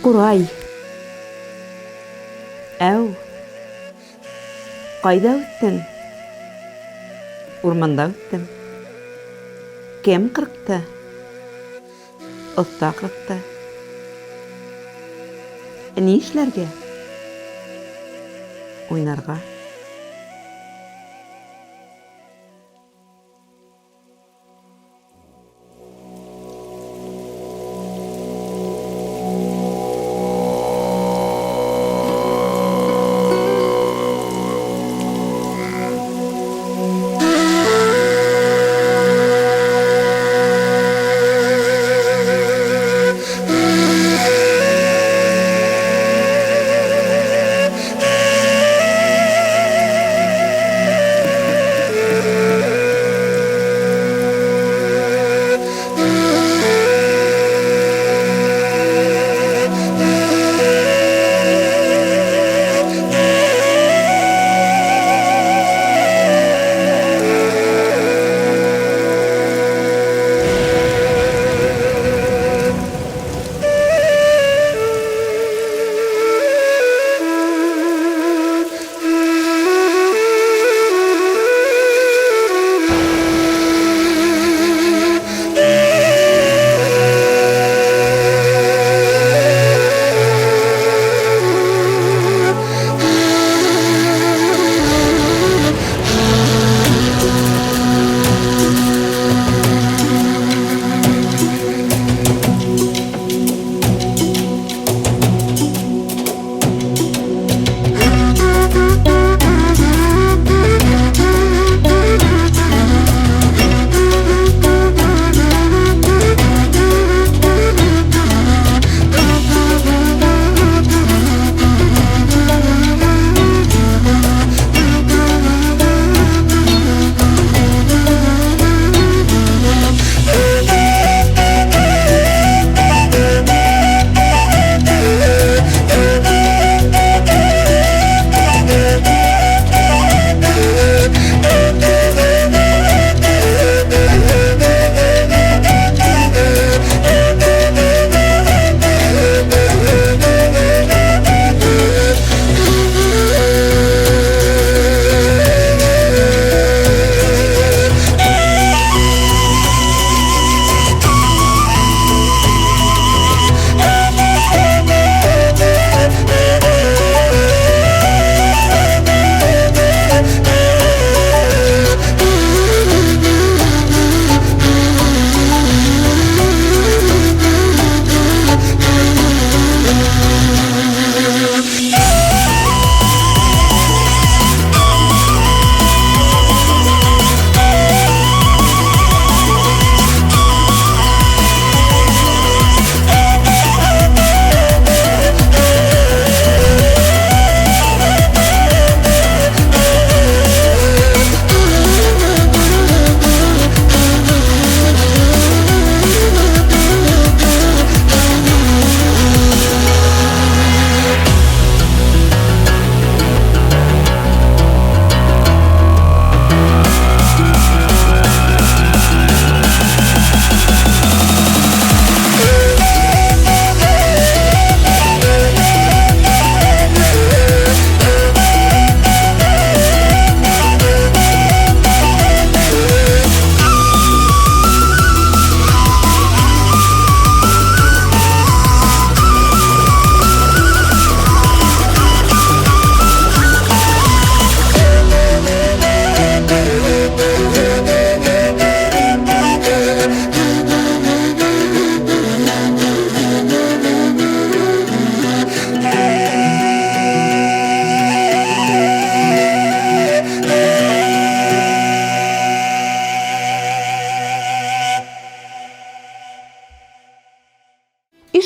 Курай. Әу. Кайда үттең? Урманда үттем. Кем кырыкты? Оста кырыкты. Ни эшләргә? Уйнарга.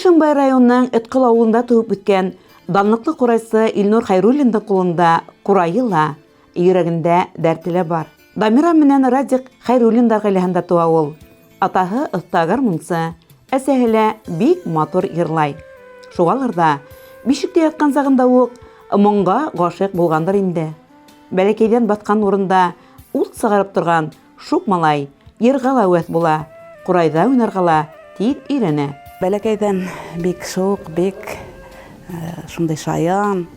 Ишимбай районының Ыткыл авылында туып үткән данлыклы курайсы Илнур Хайруллиндың кулында курайы ла, йөрәгендә дәрте бар. Дамира менән Радик Хайруллиндар гаиләһендә туа ул. Атаһы оста гармунчы, әсәһе лә бик матур йырлай. Шугаларда бишектә яткан сагында ук моңга гашык булгандыр инде. Бәләкәйдән баткан урында ут сыгарып торган шук малай йырга ла үәт була, курайда уйнарга ла тиз өйрәнә. Бәләкәйдән бик шук, бик шундай шаян,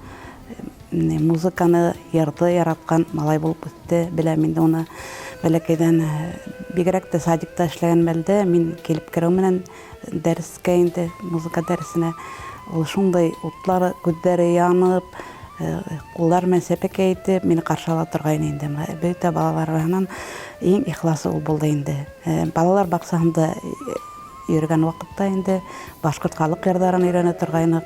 музыканы ярды яраткан малай булып үтте. Беләм инде уны бәләкәйдән бигрәк тә садикта эшләгән мәлдә мин килеп керү менән дәрескә инде, музыка дәресенә. Ул шундай утлары күҙҙәре янып, ҡулдар менән сәпәкәй итеп мине ҡаршы ала торғайны инде. Бөтә балалар араһынан иң ихласы ул булды инде. Балалар баҡсаһында йөрөгән ваҡытта инде башҡорт халыҡ йырҙарын өйрәнә торғайныҡ.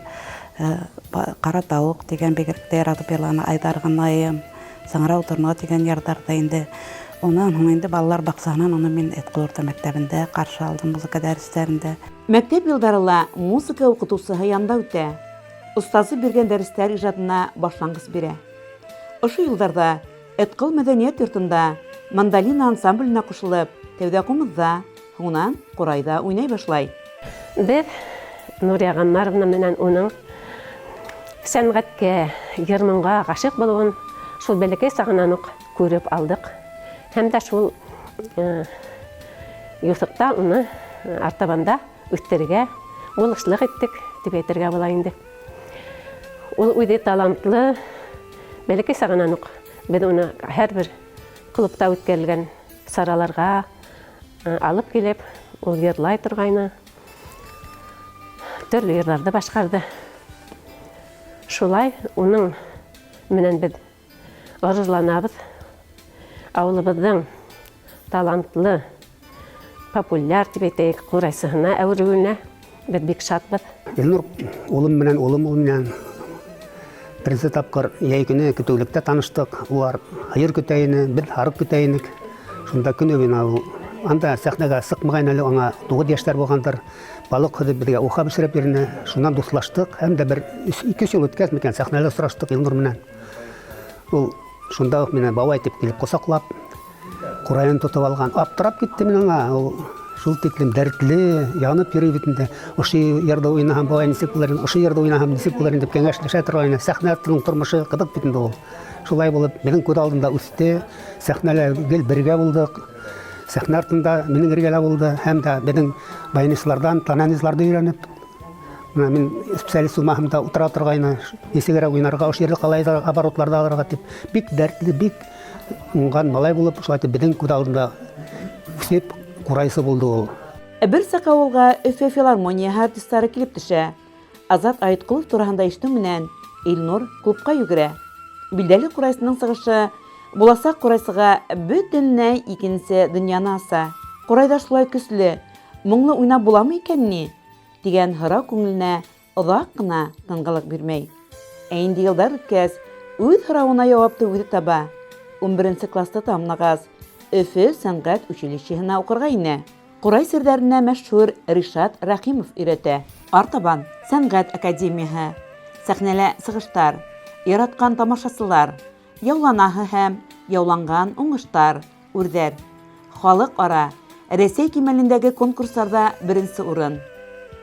Ҡара тауыҡ тигән бигерәк тә яратып йырланы, Айҙар ғынайым, Саңрау торна тигән йырҙарҙа инде. Унан һуң инде балалар баҡсаһынан уны мин Эткөл урта мәктәбендә ҡаршы алдым, музыка дәрестәрендә. Мәктәп йылдарыла музыка уҡытыусыһы янда үтә. Остазы биргән дәрестәр ижадына башланғыс бирә. Ошо йылдарҙа Эткөл мәҙәниәт йортонда мандолина ансамбленә ҡушылып, тәүҙә ҡумыҙҙа, һуңынан ҡурайҙа уйнай башлай. Беҙ Нурия Ғаннаровна менән уның сәнғәткә, йыр-моңға ғашиҡ булыуын шул бәләкәй сағынан уҡ күреп алдыҡ. Һәм дә шул юҫыҡта уны артабанда үҫтерергә булышлыҡ иттек дип әйтергә була инде. Ул үҙе талантлы, бәләкәй сағынан уҡ беҙ уны һәр бер клубта үткәрелгән сараларға алып килеп, ул йырлай торғайны, төрлө йырҙарҙы башҡарҙы. Шулай уның менән беҙ ғорурланабыҙ. Ауылыбыҙҙың талантлы, популяр тип әйтәйек, ҡурайсыһына әүерелеүенә беҙ бик шатбыҙ. Илнур улым менән беренсе тапҡыр йәй көнө көтөүлектә таныштык. Улар һыйыр көтә ине, беҙ һарыҡ көтә инек. Шунда көнө генә ул анда сәхнәгә сыҡмаған әле, аңа 9 йәштәр булғандыр. Балыҡ һөҙөп беҙгә уха бешереп бирне. Шунан дуҫлаштык һәм дә бер 2 йыл үткәс микән сәхнәлә осраштык Илнур менән. Ул шунда уҡ мине бабай итеп килеп ҡосаҡлап, ҡурайын тотоп алған. Аптырап китте мин аңа. Ул шул тиклем дәртле, янып йөрөй бит инде. Ошо йырҙа уйнаһам, бабай нисек булыр инде, ошо йырҙа уйнаһам нисек булыр инде дип кәңәшләшә торғайны. Сәхнә артының тормошо ҡыҙыҡ бит инде ул. Шулай булып, минең күҙ алдында үҫте. Сәхнәлә гел бергә булдыҡ. Сәхнә артында минең эргәлә булды. Һәм дә беҙҙең баянисларҙан, тананисларҙы өйрәнеп, мин специалист булмаһам да ултыра торғайны. Нисегерәк уйнарға, ошо ерҙе ҡалай оборотларҙа алырға тип. Бик дәртле, бик уңған малай булып, шулай итеп беҙҙең күҙ алдында үҫеп, ҡурайсы булды ул. Бер саҡ ауылға Өфө филармонияһы артистары килеп төшә. Азат Айытҡолов тураһында ишетеү менән Илнур клубҡа йүгерә. Билдәле ҡурайсының сығышы буласаҡ ҡурайсыға бөтөнләй икенсе донъяны аса. Ҡурайҙа шулай көслө, моңло уйнап буламы икән ни? Тигән һорау күңеленә оҙаҡ ҡына тынғылыҡ бирмәй. Ә инде йылдар үткәс, үҙ һорауына яуапты үҙе таба. 11 класты тамамлағас, Өфө сәнғәт училищеһына уҡырға инә. Ҡурай серҙәренә мәшһүр Ришат Рәхимов өйрәтә. Артабан сәнғәт академияһы, сәхнәлә сығыштар, яратҡан тамашасылар, яуланаһы һәм яуланған уңыштар, үрҙәр. Халыҡ-ара, Рәсәй кимәлендәге конкурстарҙа 1-нсе урын.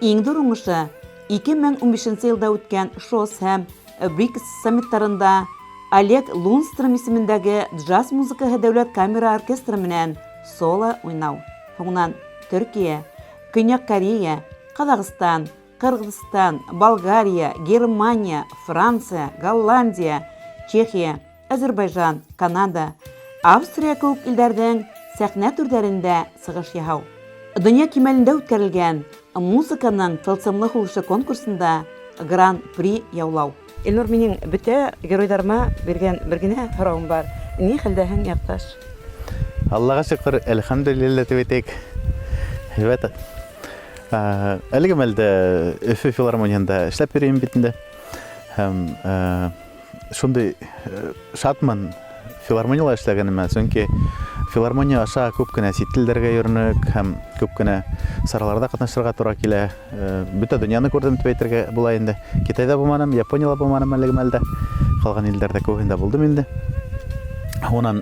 Иң ҙур уңышы 2015 йылда үткән ШОС һәм БРИКС саммиттарында Олег Лунстром исемендәге джаз музыкаһы дәүләт камера оркестры менән соло уйнау. Һуңынан Төркия, Көньяҡ Корея, Ҡаҙағстан, Ҡырғыҙстан, Болгария, Германия, Франция, Голландия, Чехия, Азербайжан, Канада, Австрия кеүек илдәрҙең сәхнә түрҙәрендә сығыш яһау. Донъя кимәлендә үткәрелгән музыканың тылсымлы һулышы конкурсында гран-при яулау. Илнур, минең бөтә геройҙарыма биргән бер генә һорауым бар. Ни хәлдәһең, яҡташ? Аллаға шөкөр, әлхәмдүлиллә тип әйтәйек. Һәйбәт. Әлеге мәлдә Өфө филармонияһында эшләп йөрөйөм бит инде. Һәм шундай шатман филармонияла эшләгәнемә, сөнки филармония аша күп кенә сит телдәргә йөрөнөк һәм күп кенә сараларда ҡатнашырға тура килә. Бөтә донъяны күрдем дип әйтергә була инде. Китайҙа булманым, Японияла булманым әлеге мәлдә. Ҡалған илдәрҙә күбеһендә булдым инде. Унан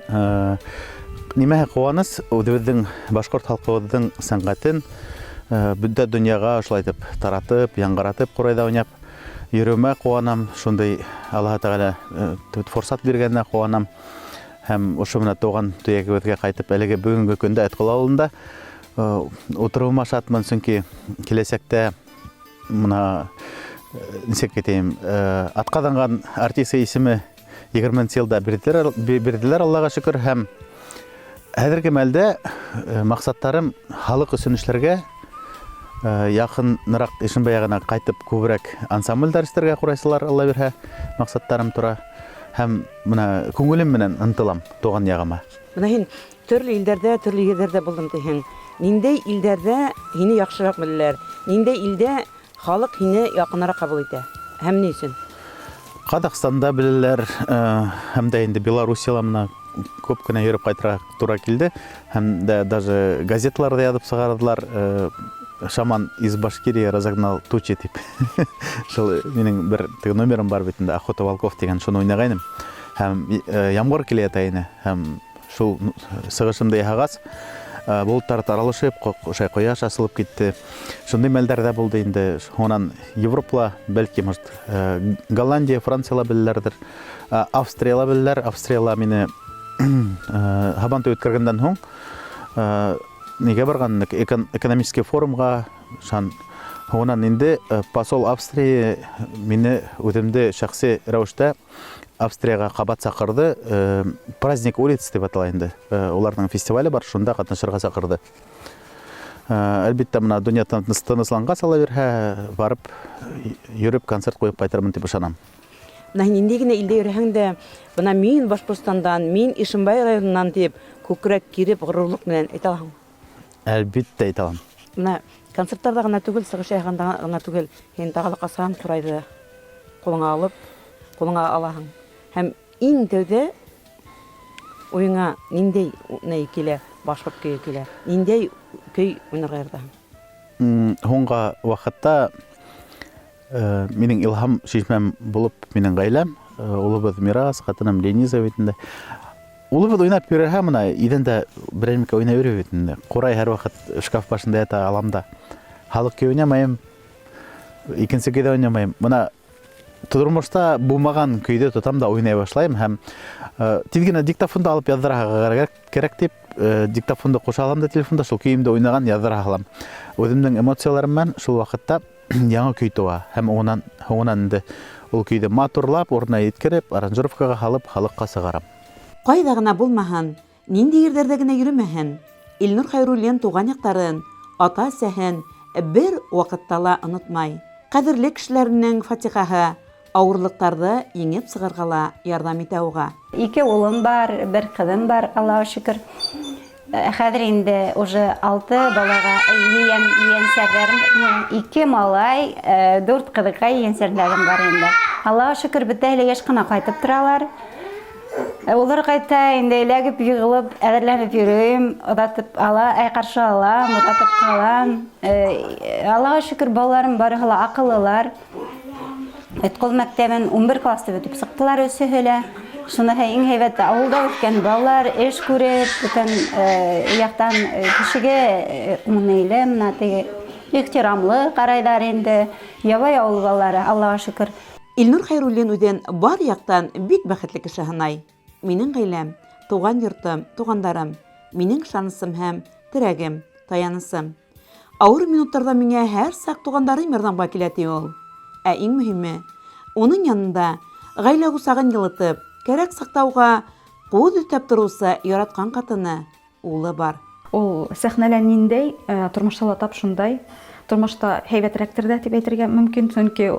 нимәһе ҡыуаныс, үҙебеҙҙең башҡорт халҡыбыҙҙың сәнғәтен бөтә донъяға шулай итеп таратып, яңғыратып, ҡурайҙа уйнап йөрөүемә ҡыуанам. Шундай Аллаһы Тәғәлә форсат биргәненә ҡыуанам. Һәм ошо менән тыуған төйәгебеҙгә ҡайтып, әлеге бөгөнгө көндә Эткөл ауылында утырыуыма шатмын, сөнки киләсәктә мына нисек кетейим, атқаданған артиса исеме 20 елда берділер Аллаға шүкір, һәм әзірге мәлде мақсаттарым халық үсінішлерге яқынырақ Ишимбай қайтып көбірек ансамбль дәрістерге құрайсылар, Алла берһә, мақсаттарым тұра, һәм мына көңілім менен ынтылам туған яғыма. Мына һин төрле илдәрдә, төрле ерләрдә булдым дигән. Ниндәй илдәрдә һине яхшырак беләләр? Ниндәй илдә халык һине якынрак кабул итә? Һәм ни өчен? Қазақстанда білелер, һәм дә инде Белоруссияла мына көп кенә йөреп кайтырга тура килде, һәм дә даже газеталарда язып сыгардылар, шаман из Башкирии разогнал тучи дип. Шул минең бер номерым бар бит инде, Охота волков дигән, шуны уйнагайным. Һәм ямгыр килә тайны, һәм шул сыгышымда яһагас, болыттар таралышып, кояш асылып китте. Шундай мәлдәрдә булды инде. Онан Европа, бәлки, может, Голландия, Францияла белләрдер, Австрияла белләр. Австрияла мине Һабанта үткәргәндән һуң нигә барган экономический форумга, онан инде посол Австрия мине үтемде шәхси рәвештә Австрияга кабат сакырды, праздник улиц дип атала инде. Уларның фестивале бар, шунда катнашырга сакырды. Әлбәттә, мына дөнья тынысланга сала берһә, барып, йөреп концерт куеп кайтырмын дип ышанам. Мына нинди генә илдә йөрһәң дә, мына мин Башкортстандан, мин Ишимбай районыннан дип күкрәк киреп горурлык белән әйтә алам. Әлбәттә әйтә алам. Мына концертларда гына түгел, сыгыш яһаганда гына түгел, һин тагылык асрам турайды кулыңа алып, кулыңа алаһың. Һәм иң тәүдә уеңа ниндәй килә, башкорт көе килә? Ниндәй көй уйнарга ярата? Һуңга вакытта минең илһам шишмәм булып минең гаиләм, улыбыз Мирас, хатыным Лениза битендә. Улыбыз уйнап йөрәһә, мына идәндә берәмикә уйнап йөрә битендә. Курай һәр вакыт шкаф башында ята аламда. Халык көй уйнамайм, икенче көйдә уйнамайм. Мына тормышта булмаган көйдә тотам да уйнай башлайм һәм тизгенә диктофонда алып яздырырга кирәк дип, диктофонда куша алам да телефонда шул көйемдә уйнаган яздыра алам. Үземнең эмоцияларым мен шул вакытта яңа көй туа һәм онан инде ул көйдә матурлап, урынына yetkереп, аранжировкага халып, халыкка сыгарам. Кайда гына булмаһын, нинди ерләрдә генә йөрмәһен, Илнур Хайруллин туган яктарын, ата-әсәһен бер вакытта ла онытмай. Кадерле кешеләрнең фатихаһы авырлыктарны еңеп сыгарга ярдәм итә уга. 2 улым бар, 1 кызым бар, Аллаһка шөкер. Хәзер инде уже 6 балага янсәрләрем, 2 малай, 4 кызга янсәрләрем бар инде. Аллаһка шөкер, бөтәле яшь кына кайтып торалар. Улар кайта инде ләгеп йыгылып, әҙерләнеп йөрөйм, оҙатып ала, каршы алам, оҙатып калам. Аллаһка шөкер, балаларым барыһы ла акыллылар. Эткол мәктәбен 11 класста бөтөп сыктылар өсөһө лә. Шуныһы иң һәйбәте ауылда үткән балалар эш күреп, бүтән яктан кешегә уңайлы, мына теге ихтирамлы карайлар инде. Ябай авыл балалары, Аллаһка шөкер. Илнур Хайруллин үдән бар яктан бик бәхетле кеше һанай. Минең гаиләм, туган йортым, тугандарым, минең шанысым һәм терәгем, таянысым. Авыр минуттарда миңа һәр сак тугандарым ярдәмгә килә ди ул. Ә иң мөһиме, уның янында гаилә усагын йылытып, кәрәк сактауга кул үтәп торучы яраткан катыны, улы бар. Ул сәхнәлә ниндәй, тормышта ла тап шундай. Тормышта һәйбәтрәктер дә дип әйтергә мөмкин, чөнки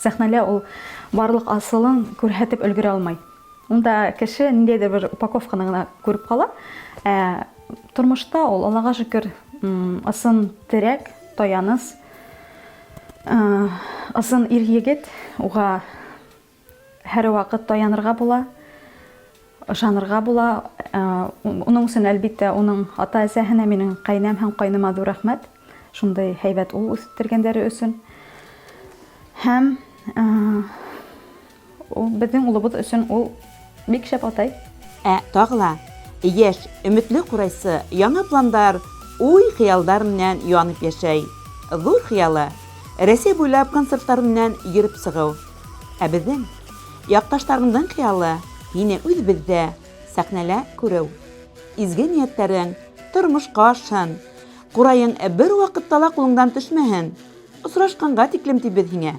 сәхнәлә ул барлык асылын күрһәтеп өлгерә алмай. Унда кеше ниндәйдер бер упаковканы гына күреп кала. Тормышта ул, Аллаһка шөкер, ысын терәк, таяныс, ысын ир-егет, уга һәр вакыт таянырга була, ышанырга була. Уның өчен әлбәттә уның ата-әсәһенә, минең кайнам һәм кайныма ҙур рәхмәт. Шундай һәйбәт ул үстергәндәре өчен. Һәм безнең улыбыз өчен ул бик шәп атай. Тагыла, яшь, өметле курайсы, яңа пландар, уй хыялдар менән янып яшәй. Зур хыялы, Рәсәй буйлап концертлар менән йөреп сыгыу. Безнең якташларымның хыялы, һине үзебездә сәхнәлә күрү. Изге ниятләрең тормышка ашын. Курайың бер вакытта ла кулыңдан төшмәһен. осрашканга тиклем тибез һиңә.